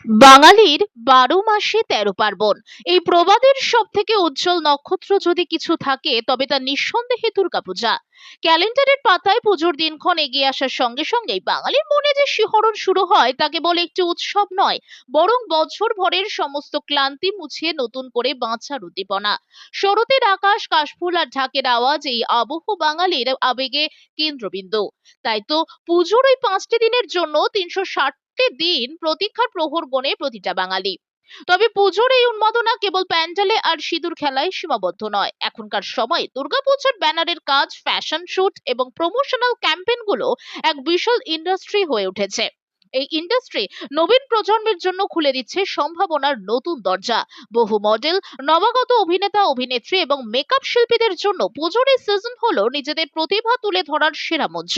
বাঙালির ১২ মাসে ১৩ পার্বণ। এই প্রবাদের সব থেকে উজ্জ্বল নক্ষত্র যদি কিছু থাকে তবে তা নিঃসন্দেহে দুর্গাপূজা। ক্যালেন্ডারের পাতায় পুজোর দিনক্ষণ এগিয়ে আসার সঙ্গে সঙ্গেই বাঙালির মনে যে শিহরণ শুরু হয় তা কেবল একটি উৎসব নয়, বরং বছর ভরের সমস্ত ক্লান্তি মুছিয়ে নতুন করে বাঁচার উদ্দীপনা। শরতের আকাশ, কাশফুল আর ঢাকের আওয়াজ, এই আবহ বাঙালির আবেগে কেন্দ্রবিন্দু। তাই তো পুজোর ওই ৫টি দিনের জন্য ৩৬০টি দিন প্রতীক্ষার প্রহর গোনে প্রতিটা বাঙালি। তবে পুজোর এই উন্মাদনা কেবল প্যান্ডেলে আর সিঁদুর খেলায় সীমাবদ্ধ নয়। এখনকার সময় দুর্গাপুজোর ব্যানারের কাজ, ফ্যাশন শুট এবং প্রমোশনাল ক্যাম্পেইন গুলো এক বিশাল ইন্ডাস্ট্রি হয়ে উঠেছে। এই ইন্ডাস্ট্রি নবীন প্রজন্মের জন্য খুলে দিচ্ছে সম্ভাবনার নতুন দরজা। বহু মডেল, নবাগত অভিনেতা, অভিনেত্রী এবং মেকআপ শিল্পীদের জন্য পুজোর এই সিজন হলো নিজেদের প্রতিভা তুলে ধরার সেরা মঞ্চ।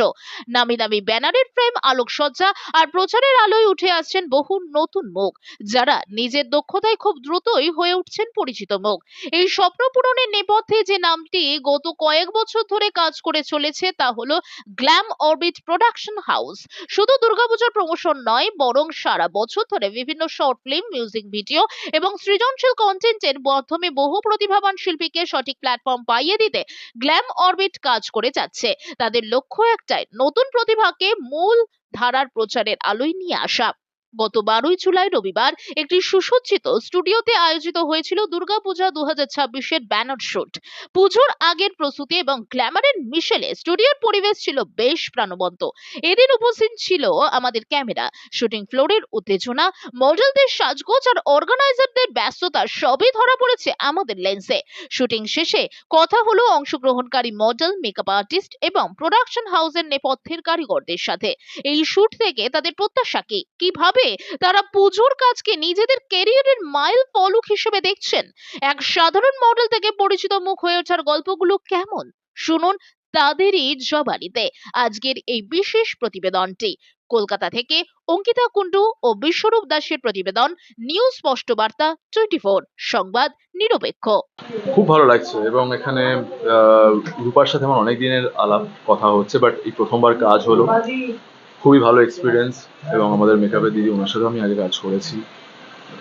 নামি দামি ব্যানারের ফ্রেম, আলোকসজ্জা আর প্রচারের আলোয় উঠে আসছেন বহু নতুন মুখ, যারা নিজের দক্ষতায় খুব দ্রুতই হয়ে উঠছেন পরিচিত মুখ। এই স্বপ্ন পূরণের নেপথ্যে যে নামটি গত কয়েক বছর ধরে কাজ করে চলেছে তা হলো গ্ল্যাম অরবিট প্রোডাকশন হাউস। শুধু দুর্গাপূজার প্রমোশন নয়, বরং সারা বছর ধরে বিভিন্ন শর্ট ফিল্ম, মিউজিক ভিডিও এবং সৃজনশীল কন্টেন্টের মাধ্যমে বহু প্রতিভাবান শিল্পীকে সঠিক প্ল্যাটফর্ম পাইয়ে দিতে গ্ল্যাম অরবিট কাজ করে যাচ্ছে। তাদের লক্ষ্য একটাই, নতুন প্রতিভাকে মূল ধারার প্রচারের আলোয় নিয়ে আসা। গত ১২ই জুলাই রবিবার একটি সুসজ্জিত স্টুডিওতে আয়োজিত হয়েছিল দুর্গাপূজা ২০২৬-এর ব্যানার শুট। পুজোর আগের প্রস্তুতি এবং গ্ল্যামারের মিশেলে স্টুডিওর পরিবেশ ছিল বেশ প্রাণবন্ত। এদিন উপস্থিত ছিল আমাদের ক্যামেরা, শুটিং ফ্লোরের উত্তেজনা, মডেলদের সাজগোজ আর অর্গানাইজারদের ব্যস্ততা সবই ধরা পড়েছে আমাদের লেন্সে। শুটিং শেষে কথা হলো অংশগ্রহণকারী মডেল, মেকআপ আর্টিস্ট এবং প্রোডাকশন হাউসের নেপথ্যের কারিগরদের সাথে। এই শুট থেকে তাদের প্রত্যাশা কি, কিভাবে তারা পুজোর কাজকে নিজেদের ক্যারিয়ারের মাইল ফলক হিসেবে দেখছেন, এক সাধারণ মডেল থেকে পরিচিত মুখ হয়ে ওঠার গল্পগুলো কেমন, শুনুন তাদেরই জবানিতে আজকের এই বিশেষ প্রতিবেদনটি। কলকাতা থেকে অঙ্কিতা কুন্ডু ও বিশ্বরূপ দাসের প্রতিবেদন, নিউজ স্পষ্ট বার্তা 24 সংবাদ নিরপেক্ষ। খুব ভালো লাগছে এবং এখানে রূপার সাথে আমার অনেক দিনের আলাপ কথা হচ্ছে, বাট এই প্রথমবার কাজ হলো। খুবই ভালো এক্সপিরিয়েন্স এবং আমাদের মেকআপের দিদি, ওনার সাথে আমি আগে কাজ করেছি।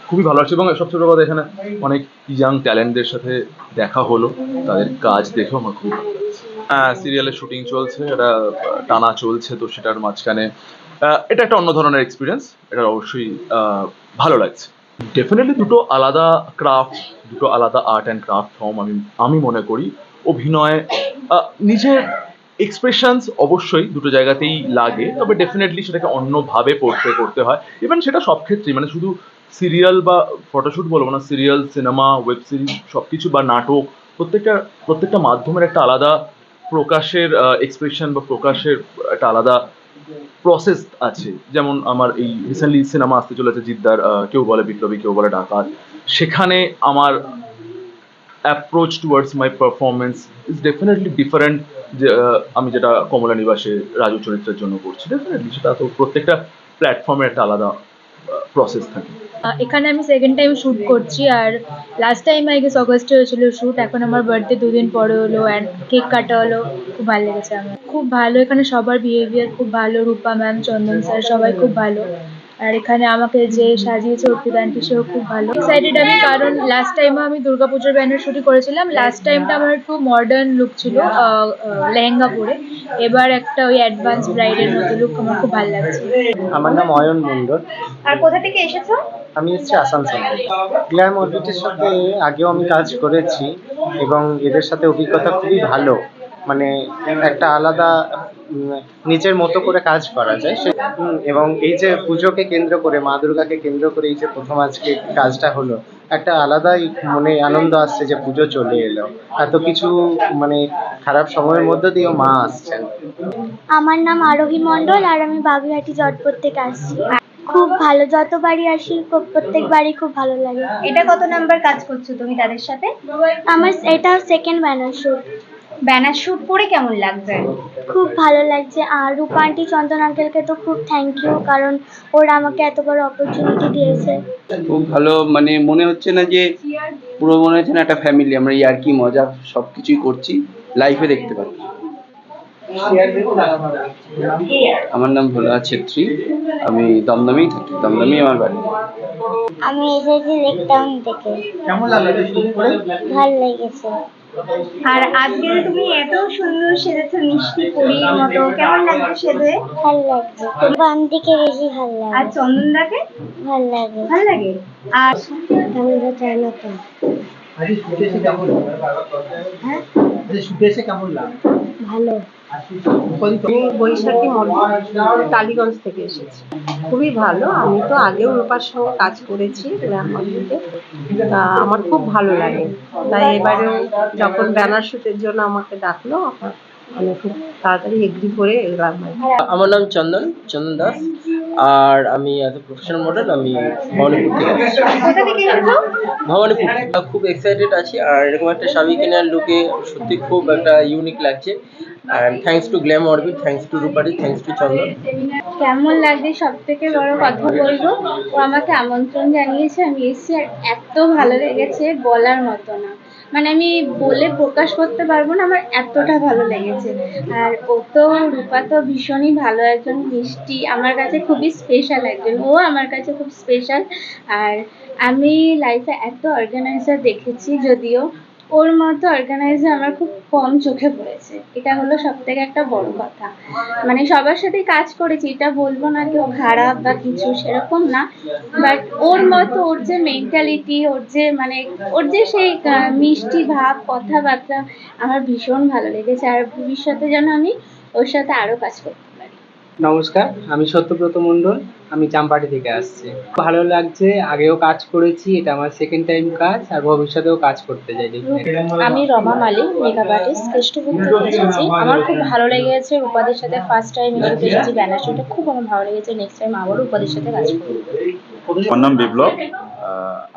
খুবই ভালো লাগছে এবং সবচেয়ে বড় কথা, এখানে অনেক ইয়াং ট্যালেন্টদের সাথে দেখা হলো, তাদের কাজ দেখেও আমার খুব ভালো লাগছে। হ্যাঁ, সিরিয়ালের শুটিং চলছে, এটা টানা চলছে, তো সেটার মাঝখানে এটা একটা অন্য ধরনের এক্সপিরিয়েন্স, এটা অবশ্যই ভালো লাগছে। ডেফিনেটলি দুটো আলাদা ক্রাফট, দুটো আলাদা আর্ট অ্যান্ড ক্রাফট ফর্ম আমি মনে করি। অভিনয়, নিজের এক্সপ্রেশনস অবশ্যই দুটো জায়গাতেই লাগে, তবে ডেফিনেটলি সেটাকে অন্যভাবে করতে হয়। ইভেন সেটা সব ক্ষেত্রেই, মানে শুধু সিরিয়াল বা ফটোশ্যুট বলবো না, সিরিয়াল, সিনেমা, ওয়েব সিরিজ সব কিছু বা নাটক, প্রত্যেকটা মাধ্যমের একটা আলাদা প্রকাশের এক্সপ্রেশন বা প্রকাশের একটা আলাদা প্রসেস আছে। যেমন আমার এই রিসেন্টলি সিনেমা আসতে চলেছে জিদ্দার, কেউ বলে বিপ্লবী, কেউ বলে ডাকাত। সেখানে আমার approach towards my performance is definitely different, যে আমি যেটা কমলা নিবাসে রাজু চরিত্রের জন্য করছি। ডেফিনেটলি সেটা তো প্রত্যেকটা প্ল্যাটফর্মের একটা আলাদা প্রসেস থাকে। এখানে আমি সেকেন্ড টাইম শ্যুট করছি, আর লাস্ট টাইম আই গেস অগস্টে হয়েছিল শ্যুট। এখন আমার বার্থডে 2 দিন পরে হলো, অ্যান্ড কেক কাটা হলো। খুব ভালো লেগেছে আমার, খুব ভালো। এখানে সবার বিহেভিয়ার খুব ভালো, রূপা ম্যাম, চন্দন স্যার সবাই খুব ভালো। আর এখানে আমাকে যে সাজিয়েছে অর্পিতা আন্টি, সেও খুব ভালো। এক্সাইটেড আমি, কারণ লাস্ট টাইমও আমি দুর্গাপুজোর ব্যানার শুটই করেছিলাম। লাস্ট টাইমটা আমার একটু মডার্ন লুক ছিল, লেহেঙ্গা পরে। এবার একটা ওই অ্যাডভান্স ব্রাইডের মতো লুক, আমার খুব ভালো লাগছে। আমার নাম অয়ন মণ্ডল। আর কোথা থেকে এসেছো? আমি এসেছি আসানসোল থেকে। গ্ল্যাম অরবিটের সাথে আগেও আমি কাজ করেছি এবং এদের সাথে অভিজ্ঞতা খুবই ভালো। মানে একটা আলাদা নিজের মতো করে কাজ করা যায় এবং এই যে পুজোকে কেন্দ্র করে, মা দুর্গাকে কেন্দ্র করে এই যে প্রথম আজকে কাজটা হলো, একটা আলাদাই মনে আনন্দ আসছে যে পুজো চলে এলো। এত কিছু মানে খারাপ সময়ের মধ্যে দিয়েও মা আসছেন। আমার নাম আরোহী মণ্ডল, আর আমি বাগুইআটি জটপুর থেকে আসছি। খুব ভালো, যতবারই আসি প্রত্যেকবারই খুব ভালো লাগে। এটা কত নাম্বার কাজ করছো তুমি তাদের সাথে? আমার এটা second banner shoot. Banner shoot করে কেমন লাগছে? খুব ভালো লাগছে। আর রূপা আন্টি, চন্দন আঙ্কেলকে তো খুব থ্যাংক ইউ, কারণ ওরা আমাকে এত বড় অপরচুনিটি দিয়েছে। খুব ভালো, মানে মনে হচ্ছে না যে, পুরো মনে হচ্ছে না একটা ফ্যামিলি। আমরা ইয়ার্কি মজা সব কিছুই করছি, লাইফে দেখতে পাচ্ছি। আমার নাম ভোলা ছেত্রী, আমি দমদমেই থাকি, দমদমেই আমার বাড়ি। আমি এসেছি লেকটাউন থেকে। কেমন লাগলো শুট করে? ভালো লেগেছে। আর আজকে যে তুমি এত সুন্দর সেজেছো মিষ্টি পরীর মতো, কেমন লাগছে সেজে? ভালো লাগছে। বাম দিকে বেশি ভালো আর লাগে। চন্দনদাকে ভালো লাগে। ভালো লাগে? আর আমি তো চাই না তো। আজকে শুটে এসে কেমন লাগলো? হ্যাঁ, আজকে শুটে এসে কেমন লাগলো? ভালো। আমি বৈশাখী মন্ডল টালিগঞ্জ থেকে এসেছি। খুবই ভালো। আমি তো আগেও রূপার সঙ্গে কাজ করেছি গ্ল্যাম মডেলে, তা আমার খুব ভালো লাগে। তাই এবারেও যখন ব্যানার শুটের জন্য আমাকে ডাকলো, আমি খুব তাড়াতাড়ি এগ্রি করে এলাম। আমার নাম চন্দন দাস, আর আমি এজ এ প্রফেশনাল মডেল আমি ভবানীপুর থেকে আসছি। কোথা থেকে এসেছো? ভবানীপুর খুব এক্সাইটেড আছি, আর এরকম একটা শাবি কেনার লুকে সত্যি খুব একটা ইউনিক লাগছে। And thanks to glam orbit, thanks to Rupari, thanks to Chandan. কেমন লাগছে সব থেকে বড় কথা বলবো, ও আমাকে আমন্ত্রণ জানিয়েছে, আমি এসেছি, আর এত ভালো লেগেছে বলার মতো না। মানে আমি বলে প্রকাশ করতে পারবো না, আমার এতটা ভালো লেগেছে। আর ও তো রূপা তো ভীষণই ভালো একজন মিষ্টি, আমার কাছে খুবই স্পেশাল একজন, ও আমার কাছে খুব স্পেশাল। আর আমি লাইফে এত অর্গানাইজার দেখেছি, যদিও ওর মতো অর্গানাইজার আমার খুব কম চোখে পড়েছে। এটা হলো সব থেকে একটা বড় কথা। মানে সবার সাথেই কাজ করেছি, এটা বলবো না কি ও খারাপ বা কিছু, সেরকম না। বাট ওর মতো ওর যে মেন্টালিটি, ওর যে মানে ওর যে সেই মিষ্টি ভাব, কথাবার্তা আমার ভীষণ ভালো লেগেছে। আর ভবিষ্যতে যেন আমি ওর সাথে আরো কাজ করতে পারি। নমস্কার, আমি সত্যব্রত মণ্ডল, আমি চাম্পাটি থেকে আসছি। ভালো লাগছে, আগেও কাজ করেছি, এটা আমার সেকেন্ড টাইম কাজ, আর ভবিষ্যতেও কাজ করতে চাই। আমি রমা মালিক, মেকআপ আর্টিস্ট, কেষ্টপুর থেকে এসেছি। আমার খুব ভালো লেগেছে রূপাদের সাথে ফার্স্ট টাইম এসেছি ব্যানার শুটে, খুব আমার ভালো লেগেছে। নেক্সট টাইম আবারও রূপাদের সাথে কাজ করবো। আমার নাম বিপ্লব,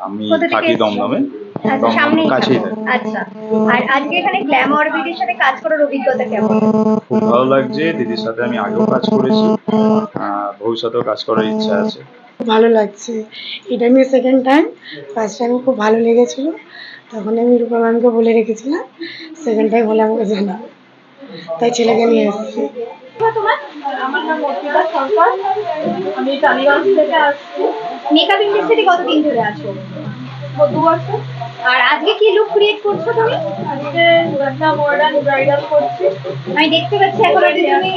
আমি কোথা থেকে থাকি এসেছো? দমদমে। আচ্ছা, সামনেই কাছেই থাকো। থাকি। আচ্ছা, আর আজকে এখানে গ্ল্যাম অরবিটের সাথে কাজ করার অভিজ্ঞতা কেমন? খুব ভালো লাগছে, দিদির সাথে আমি আগেও কাজ করেছি, ভবিষ্যতেও কাজ করার ইচ্ছা আছে। ভালো লাগছে, এটা নিয়ে সেকেন্ড টাইম। ফার্স্ট টাইম খুব ভালো লেগেছিল, তখন আমি রূপা ম্যামকে বলে রেখেছিলাম সেকেন্ড টাইম হলে আমাকে জানাবো, তাই ছেলেকে নিয়ে এসেছি। তোমার? আমার নাম অর্পিতা সরকার, আমি টালিগঞ্জ থেকে আসছি। মেকআপ ইন্ডাস্ট্রিতে কতদিন ধরে আছো? 2 বছর। আর আজকে কি লুক ক্রিয়েট করছো তুমি? আজকে একটা মডার্ন ব্রাইডাল করছি। আমি দেখতে পাচ্ছি এখন অব্দি তুমি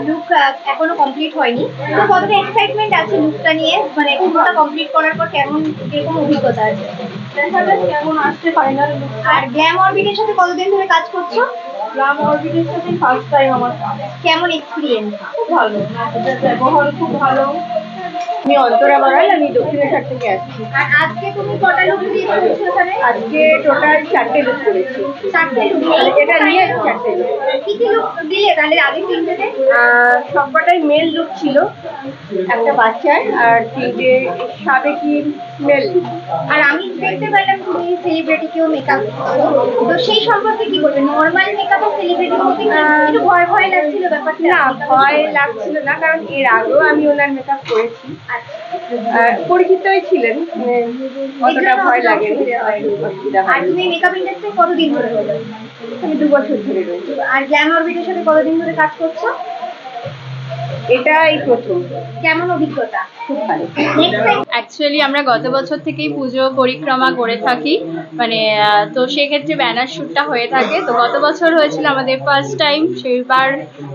লুক এখনো কমপ্লিট হয়নি, তো কতটা এক্সাইটমেন্ট আছে লুকটা নিয়ে? মানে পুরোটা কমপ্লিট করার পর কিরকম অভিজ্ঞতা আছে? দেখা যাক কেমন আসছে ফাইনাল লুক। আর গ্ল্যাম অরবিটের সাথে কতদিন ধরে কাজ করছো? গ্ল্যাম অরবিটের সাথে ফার্স্ট টাইম আমার কাজ। কেমন এক্সপিরিয়েন্স? খুব ভালো, ওদের ব্যবহার খুব ভালো। আমি অন্তরা বাড়াই, আমি দক্ষিণেশ্বর থেকে আসছি। আর আজকে তুমি কটা লুক ক্রিয়েট করেছো এখানে? আজকে টোটাল 4টে লুক করেছি। 4টে লুক? এটা নিয়ে 4টে লুক। কি কি লুক দিলে তাহলে আগের তিনটেতে? সবকটাই মেল লুক ছিল, একটা বাচ্চার আর 3টে সাবেকি মেল। আর আমি দেখতে পেলাম তুমি সেলিব্রিটিকেও মেকআপ করো, তো সেই সম্পর্কে কি বলবে? নর্মাল মেকআপ আর সেলিব্রিটির মধ্যে একটু ভয় ভয় লাগছিল ব্যাপারটা? না, ভয় লাগছিল না, কারণ এর আগেও আমি ওনার মেকআপ করেছি। পরিচিতই ছিলেন, অতটা ভয় লাগেনি, অসুবিধা আর হয়নি। তুমি মেকআপ ইন্ডাস্ট্রি কতদিন ধরে হলো? আমি 2 বছর ধরে রয়েছি। আর গ্ল্যাম অরবিটের সাথে কতদিন ধরে কাজ করছো? এটাই প্রথম। কেমন অভিজ্ঞতা? খুব ভালো। নেক্সট টাইম অ্যাকচুয়ালি আমরা গত বছর থেকেই পুজো পরিক্রমা করে থাকি, মানে তো সেক্ষেত্রে ব্যানার শ্যুটটা হয়ে থাকে। তো গত বছর হয়েছিল আমাদের ফার্স্ট টাইম, সেইবার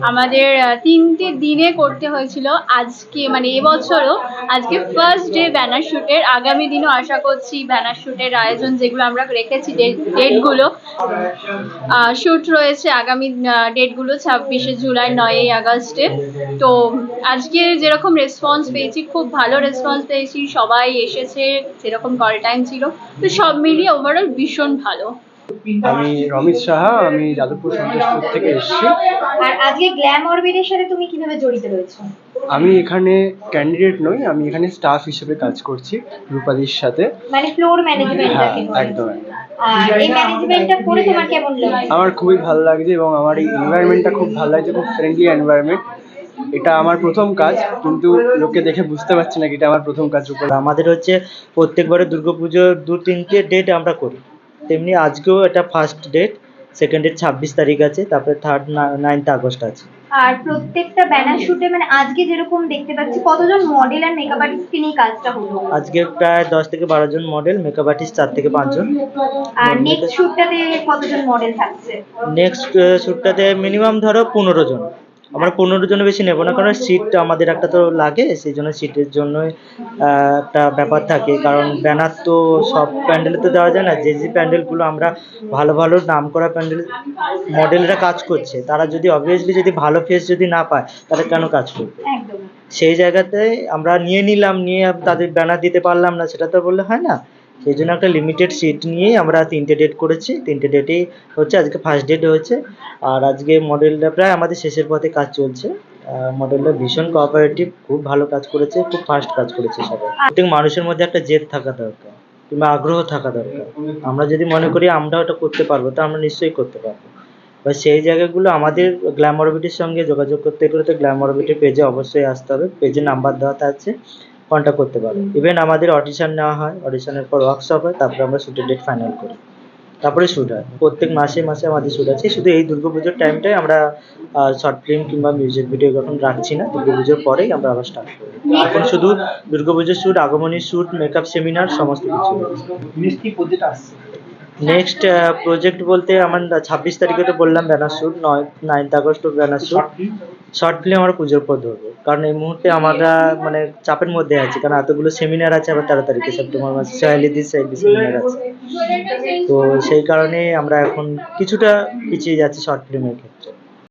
আমাদের 3টে দিনে করতে হয়েছিল। আজকে মানে এবছরও আজকে ফার্স্ট ডে ব্যানার শ্যুটের। আগামী দিনও আশা করছি ব্যানার শ্যুটের আয়োজন যেগুলো আমরা রেখেছি ডেটগুলো, শ্যুট রয়েছে আগামী ডেটগুলো 26শে জুলাই, 9ই আগস্টে। তো আজকে যেরকম রেসপন্স পেয়েছি, খুব ভালো রেসপন্স পেয়েছি, সবাই এসেছে, যেরকম কল টাইম ছিল, তো সব মিলিয়ে ওভারঅল ভীষণ ভালো। আমি রমেশ সাহা, আমি যাদবপুর সন্তোষপুর থেকে এসেছি। আর আজকে গ্ল্যাম অরবিটের সাথে তুমি কিভাবে জড়িত রয়েছো? আমি এখানে ক্যান্ডিডেট নই, আমি এখানে স্টাফ হিসেবে কাজ করছি রূপাদির সাথে। মানে ফ্লোর ম্যানেজমেন্ট? হ্যাঁ, একদম। আর এই ম্যানেজমেন্টটা করে তোমার কেমন লাগে? আমার খুবই ভালো লাগছে, এবং আমার এই এনভায়রনমেন্টটা খুব ভালো লাগছে, খুব ফ্রেন্ডলি এনভায়রনমেন্ট। এটা আমার প্রথম কাজ, কিন্তু লোকে দেখে বুঝতে পারছে না কি এটা আমার প্রথম কাজ। আমাদের হচ্ছে প্রত্যেকবারে দুর্গাপুজোর 2-3টে ডেট আমরা করি, তেমনি আজকেও এটা ফার্স্ট ডেট, সেকেন্ড ডেট 26 তারিখ আছে, তারপরে থার্ড 9th আগস্ট আছে। আর প্রত্যেকটা ব্যানার শুটে মানে আজকে যেরকম দেখতে পাচ্ছি কতজন মডেল আর মেকআপ আর্টিস্টকে নিয়ে কাজটা হলো? আজকে প্রায় 10 থেকে 12 জন মডেল, মেকআপ আর্টিস্ট 4 থেকে 5 জন। আর নেক্সট শুটটাতে কতজন মডেল থাকছে? নেক্সট শ্যুটটাতে মিনিমাম ধরো 15 জন। আমরা 15 জনের বেশি নেব না, কারণ সিট আমাদের একটা তো লাগে, সেই জন্য সিটের জন্যই একটা ব্যাপার থাকে। কারণ ব্যানার তো সব প্যান্ডেলে তো দেওয়া যায় না। যে যে প্যান্ডেলগুলো আমরা ভালো ভালো নাম করা প্যান্ডেল মডেলরা কাজ করছে, তারা যদি অবভিয়াসলি যদি ভালো ফেস যদি না পায়, তারা কেন কাজ করবে? একদম। সেই জায়গাতে আমরা নিয়ে নিলাম, নিয়ে তাদের ব্যানার দিতে পারলাম না, সেটা তো বললে হয় না। সেই জন্য একটা লিমিটেড সিট নিয়েই আমরা 3টে ডেট করেছি। 3টে ডেটেই হচ্ছে, আজকে ফার্স্ট ডেট হয়েছে। আর আজকে মডেলটা প্রায় আমাদের শেষের পথে কাজ চলছে। মডেলটা ভীষণ কোঅপারেটিভ, খুব ভালো কাজ করেছে, খুব ফাস্ট কাজ করেছে সবাই। প্রত্যেক মানুষের মধ্যে একটা জেদ থাকা দরকার, কিংবা আগ্রহ থাকা দরকার। আমরা যদি মনে করি আমরা ওটা করতে পারবো, তো আমরা নিশ্চয়ই করতে পারবো। বা সেই জায়গাগুলো আমাদের গ্ল্যাম অরবিটের সঙ্গে যোগাযোগ করতে গেলে তো গ্ল্যাম অরবিটের পেজে অবশ্যই আসতে হবে। পেজে নাম্বার দেওয়া আছে, কন্ট্যাক্ট করতে পারো। ইভেন আমাদের অডিশন নেওয়া হয়, অডিশনের পর ওয়ার্কশপ হয়, তারপরে আমরা শ্যুটের ডেট ফাইনাল করি, তারপরে শ্যুট হয়। প্রত্যেক মাসে মাসে আমাদের শ্যুট আছে। শুধু এই দুর্গাপুজোর টাইমটাই আমরা শর্ট ফিল্ম কিংবা মিউজিক ভিডিও এখন রাখছি না। দুর্গাপুজোর পরেই আমরা আবার স্টার্ট করি। এখন শুধু দুর্গাপুজোর শ্যুট, আগমনী শ্যুট, মেকআপ সেমিনার সমস্ত কিছু হচ্ছে। নেক্সট প্রজেক্ট বলতে আমার 26 তারিখে তো বললাম banner shoot, 9th August banner shoot. Short film আমরা পুজোর পর ধরবো, কারণ এই মুহূর্তে আমরা মানে চাপের মধ্যে আছি, কারণ এতগুলো সেমিনার আছে। আবার 13 তারিখে সেপ্টেম্বর মাসে সোহেলিদি সেমিনার আছে। তো সেই কারণে আমরা এখন কিছুটা পিছিয়ে যাচ্ছি শর্ট ফিল্মের ক্ষেত্রে।